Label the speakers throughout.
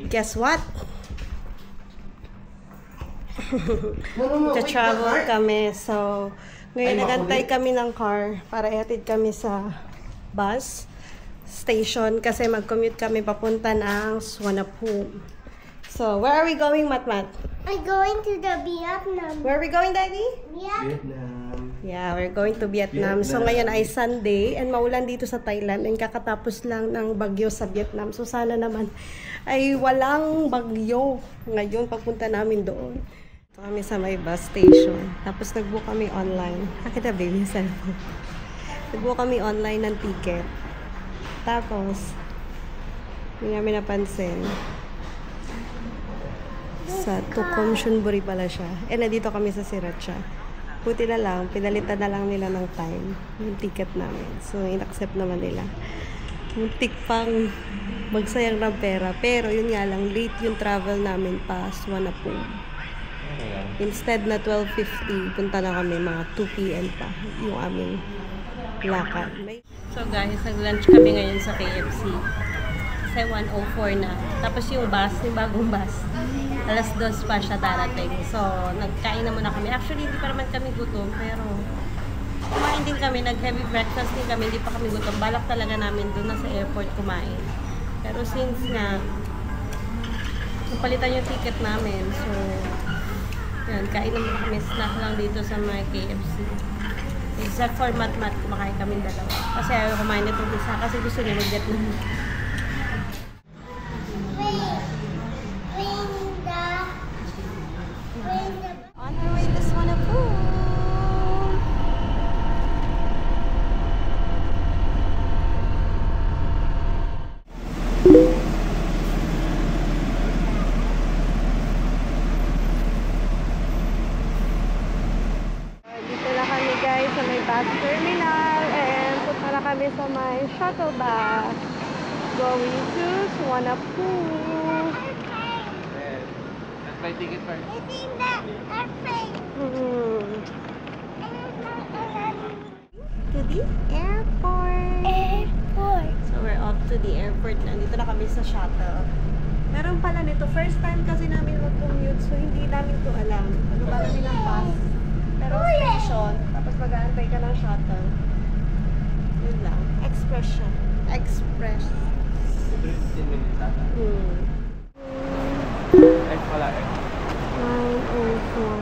Speaker 1: guess what? Travel kami. So, ngayon nagantay kami ng car para ihatid kami sa bus station kasi mag-commute kami papunta ng Suvarnabhumi. So, where are we going, Matmat?
Speaker 2: I'm going to the Vietnam.
Speaker 1: Where are we going, Daddy?
Speaker 3: Vietnam.
Speaker 1: Yeah, we're going to Vietnam. So, ngayon ay Sunday and maulan dito sa Thailand and kakatapos lang ng bagyo sa Vietnam. So, sana naman ay walang bagyo ngayon pagpunta namin doon. Ito kami sa may bus station. Tapos nag-book kami online. Nakita baby yung cellphone. Nag-book kami online ng ticket. Tapos, hindi namin napansin. Sa Tukom Shunburi pala siya. Eh, nandito kami sa Sriracha. Buti na lang, pinalitan na lang nila ng time yung ticket namin. So, in-accept naman nila. Muntik pang magsayang ng pera. Pero, yun nga lang, late yung travel namin pa Suvarnabhumi. Instead na 12:50, punta na kami mga 2 p.m. pa yung aming lakad. So guys, nag-lunch kami ngayon sa KFC. Kasi 1:04 na. Tapos yung bus, yung bagong bus, alas 2 pa siya darating. So, nagkain na muna kami. Actually, hindi pa naman kami gutom, pero kumain din kami. Nag-heavy breakfast din kami. Hindi pa kami gutom. Balak talaga namin doon na sa airport kumain. Pero since nga, napalitan yung ticket namin. So, yan, kain naman kami. Snack lang dito sa mga KFC. Except for Matmat, kumakain kami dalawa. Kasi ayaw kumain itong isa. Kasi gusto niya mag-Vietnam. On our way to Suvarnabhumi. Dito na kami guys sa may bus terminal and punta na kami sa may shuttle bus going to Suvarnabhumi.
Speaker 3: That's my ticket first.
Speaker 2: It's in the airplane.
Speaker 1: To the airport. So we're off to the airport. Nandito na kami sa shuttle. Meron pala nito. First time kasi namin mag-commute so hindi namin to alam. Ano ba namin ang bus? Pero station. Tapos mag-aantay ka ng shuttle. Yun lang. Express.
Speaker 3: 15 minutes ata. Wala eh.
Speaker 1: 9:04.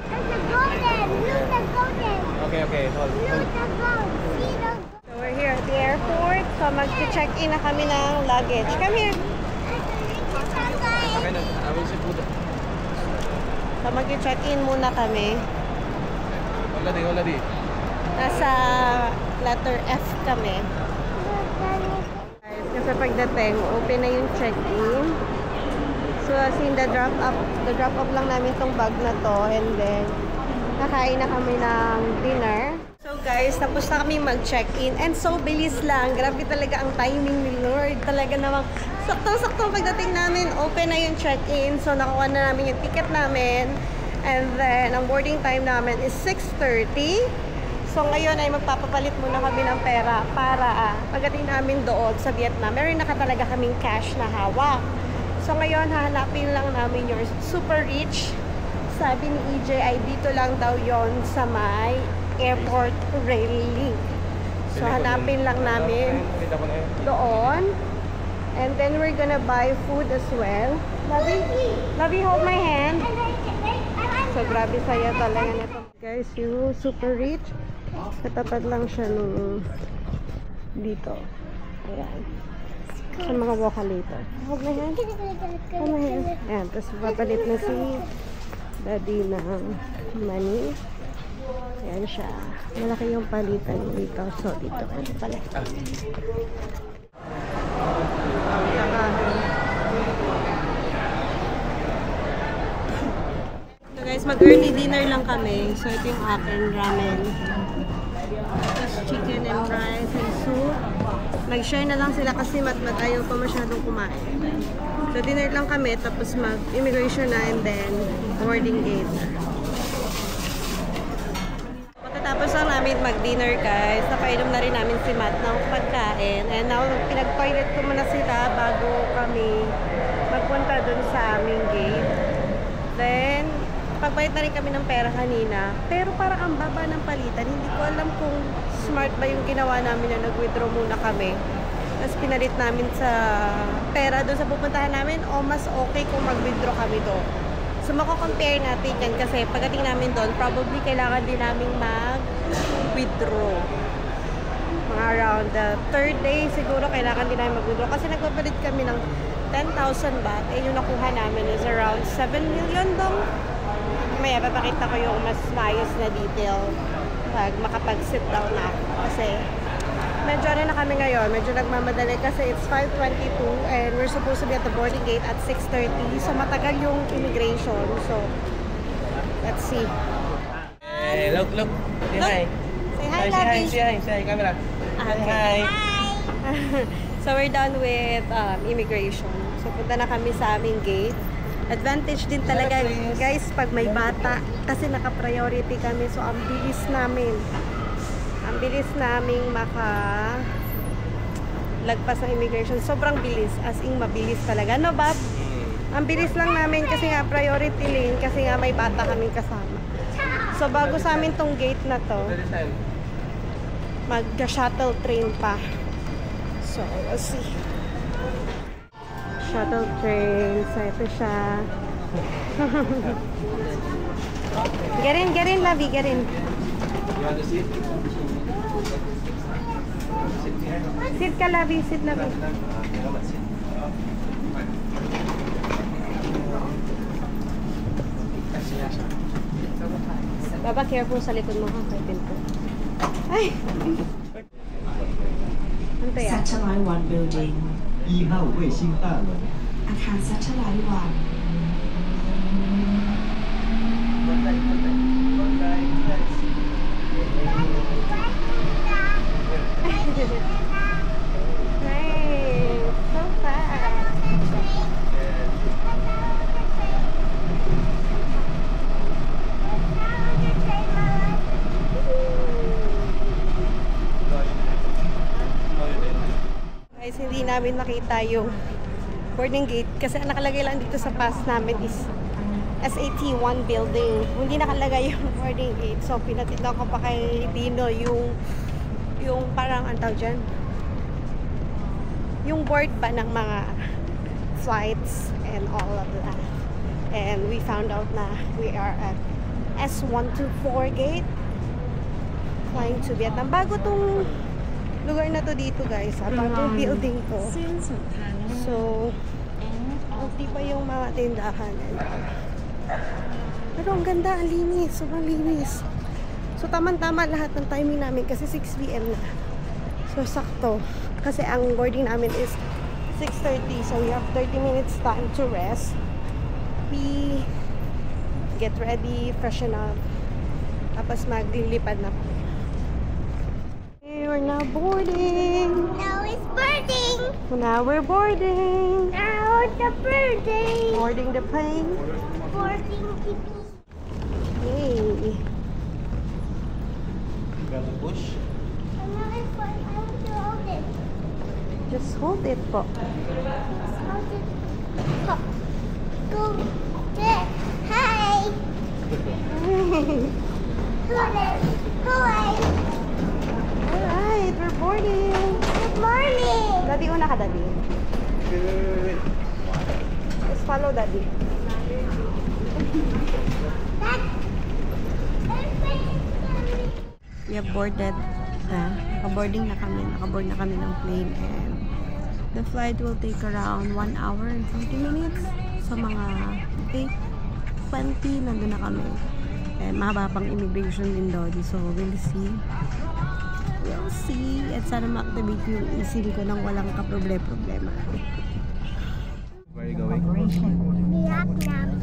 Speaker 2: There's a golden. Look the golden.
Speaker 3: Okay, hold.
Speaker 2: Look the gold. See the
Speaker 1: So we're here at the airport. So mag-check-in na kami ng luggage. Come here.
Speaker 3: Okay na, awin si Buda.
Speaker 1: So mag-check-in muna kami.
Speaker 3: Wala di.
Speaker 1: Nasa letter F kami. Kasi pagdating, open na yung check-in. So as in the drop up lang namin tong bag na to and then nakain na kami ng dinner. So guys, tapos na kami mag-check-in and so bilis lang. Grabe talaga ang timing ni Lord. Talaga namang saktong-saktong pagdating namin, open na yung check-in. So nakuha na namin yung ticket namin. And then, ang boarding time namin is 6:30. So ngayon ay magpapapalit muna kami ng pera para pagdating namin doon sa Vietnam, meron na talaga kaming cash na hawak. So ngayon, hahanapin lang namin yung super rich. Sabi ni EJ ay dito lang daw yon sa may airport railing. So hanapin lang namin doon. And then we're gonna buy food as well. Lovey, hold my hand. So grabe saya talaga nito. Guys, yung super rich. Katapat lang siya nung dito. Ayan. Sa mga wakalator. Hold my hand. Hold my hand. Ayan. Tapos papalit na si Daddy ng money. Ayan siya. Malaki yung palitan dito. So, dito. Ito pala. So guys, mag-early dinner lang kami. So, ito yung akin ramen. Tapos chicken and rice and soup. Nag-share na lang sila kasi matmat ayaw pa masyadong kumain. So, dinner lang kami. Tapos mag-immigration na and then boarding gate. Pagkatapos lang namin mag-dinner guys, napainom na rin namin si Matt ng pagkain. And now, pinag-toilet ko muna sila bago kami papunta dun sa aming gate. Then, pagbayad na rin kami ng pera kanina. Pero parang ang baba ng palitan. Hindi ko alam kung smart ba yung ginawa namin na nag-withdraw muna kami. Tapos pinalit namin sa pera doon sa pupuntahan namin o mas okay kung mag-withdraw kami doon. So, mako-compare natin yan kasi pagdating namin doon, probably kailangan din namin mag-withdraw. Mga around the third day, siguro kailangan din namin mag-withdraw kasi nagpapalit kami ng 10,000 baht. Eh, yung nakuha namin is around 7 million dong. Maya, papakita ko yung mas maayos na detail pag makapag-sit down na ako. Kasi, medyo ano na kami ngayon, medyo nagmamadali kasi it's 5:22 and we're supposed to be at the boarding gate at 6:30. So, matagal yung immigration. So, let's see.
Speaker 3: Hey, look. Say hi.
Speaker 1: Say hi,
Speaker 3: Say
Speaker 1: Labi.
Speaker 3: hi, camera.
Speaker 1: Okay.
Speaker 3: Hi.
Speaker 1: So, we're done with immigration. So, punta na kami sa aming gate. Advantage din talaga, guys, pag may bata. Kasi naka-priority kami. So, ang bilis namin. Ang bilis naming lagpas ng immigration. Sobrang bilis. As in, mabilis talaga. No, Bob? Ang bilis lang namin kasi nga priority lane. Kasi nga may bata kaming kasama. So, bago sa amin tong gate na to, mag-shuttle train pa. So, we'll see. Shuttle train. So, ito siya. Get in, Lavi. Get in.
Speaker 3: You want to sit? Sit here.
Speaker 1: Sit ka, Lavi. Sit, Lavi.
Speaker 3: Sit.
Speaker 1: Baba, careful sa likod mo ha. Kay pinto. Ay! Ano to yan?
Speaker 4: Satellite One Building
Speaker 5: 1号卫星大楼。
Speaker 4: อาคาร Satellite One
Speaker 1: Nice! So fast! Guys, hindi namin nakita yung boarding gate kasi ang nakalagay lang dito sa pass namin is SAT1 building. Hindi nakalagay yung boarding gate. So, pinatinan ko pa kay Dino yung parang ang tawag dyan, yung board ba ng mga flights and all of that. And we found out na we are at S124 gate flying to Vietnam. Bago tong lugar na to dito, guys. Bagong building to. So, hindi pa yung mga tindahan. Pero ang ganda, ang linis. Sobrang linis. So, tamang-tama lahat ng timing namin kasi 6 PM na. So, sakto. Kasi ang boarding namin is 6:30. So, we have 30 minutes time to rest. We get ready, freshen up. Tapos maglilipad na. Okay, we're now boarding.
Speaker 2: Now it's birding.
Speaker 1: Now we're boarding.
Speaker 2: Now the birding.
Speaker 1: Boarding the plane.
Speaker 2: Boarding the
Speaker 1: Yay.
Speaker 3: Got to push.
Speaker 2: Another one. I want to hold it.
Speaker 1: Just hold it po.
Speaker 2: Just hold it. Hop. Go. There. Hi. Hold it. Hold it.
Speaker 1: Alright, we're boarding.
Speaker 2: Good morning.
Speaker 1: Daddy, una ka, Daddy.
Speaker 3: Good.
Speaker 1: Just follow Daddy.
Speaker 2: Dad.
Speaker 1: We have boarded. Naka-boarding na kami. Naka-board na kami ng plane and the flight will take around 1 hour and 40 minutes. So, mga 8:20 nandun na kami. And mahaba pang immigration din doon. So, we'll see. We'll see. At sana ma-activate yung eSIM ko nang walang kaproblema.
Speaker 3: Where are you going?
Speaker 2: Vietnam.